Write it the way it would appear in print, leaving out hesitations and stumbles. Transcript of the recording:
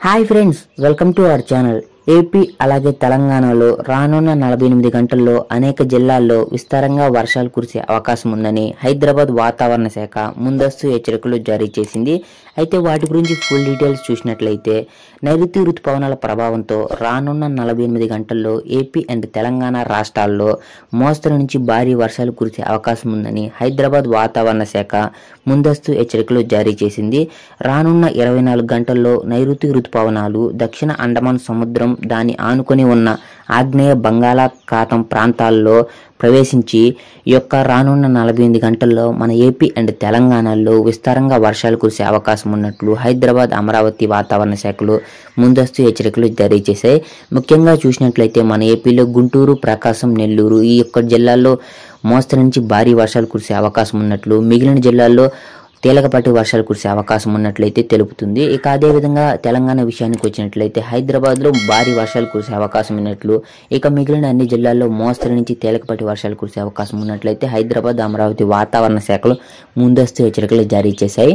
Hi friends, welcome to our channel. AP అలాగే తెలంగాణలో రానున్న 48 గంటల్లో అనేక జిల్లాల్లో విస్తారంగా వర్షాలు కురిసే అవకాశం ఉందని హైదరాబాద్ వాతావరణ శాఖ ముందస్తు హెచ్చరికలు జారీ చేసింది. అయితే వాటి గురించి ఫుల్ డీటెయిల్స్ చూసినట్లయితే నైరుతి రుతుపవనాల ప్రభావంతో రానున్న 48 గంటల్లో ఏపీ అండ్ తెలంగాణ రాష్ట్రాల్లో మోస్తరు నుంచి భారీ వర్షాలు కురిసే అవకాశం ఉందని హైదరాబాద్ వాతావరణ శాఖ ముందస్తు హెచ్చరికలు జారీ చేసింది. రానున్న 24 గంటల్లో నైరుతి రుతుపవనాలు దక్షిణ అండమాన్ సముద్రం దాని ఆనుకొని ఉన్న ఆగ్నేయ బంగాళాఖాతం ప్రాంతాల్లో ప్రవేశించి రానున్న 48 గంటల్లో మన ఏపీ అండ్ తెలంగాణలో విస్తారంగా వర్షాలు కురిసే అవకాశం ఉన్నట్లు హైదరాబాద్, అమరావతి వాతావరణ శాఖలు ముందస్తు హెచ్చరికలు జారీ చేశాయి. ముఖ్యంగా చూసినట్లయితే మన ఏపీలో గుంటూరు, ప్రకాశం, నెల్లూరు ఈ జిల్లాల్లో మోస్తరు నుంచి భారీ వర్షాలు కురిసే అవకాశం ఉన్నట్లు, మిగిలిన జిల్లాల్లో తేలికపాటి వర్షాలు కురిసే అవకాశం ఉన్నట్లయితే తెలుపుతుంది. ఇక అదేవిధంగా తెలంగాణ విషయానికి వచ్చినట్లయితే హైదరాబాద్లో భారీ వర్షాలు కురిసే అవకాశం ఉన్నట్లు, ఇక మిగిలిన అన్ని జిల్లాల్లో మోస్తరు నుంచి తేలికపాటి వర్షాలు కురిసే అవకాశం ఉన్నట్లయితే హైదరాబాద్, అమరావతి వాతావరణ శాఖలు ముందస్తు హెచ్చరికలు జారీ చేశాయి.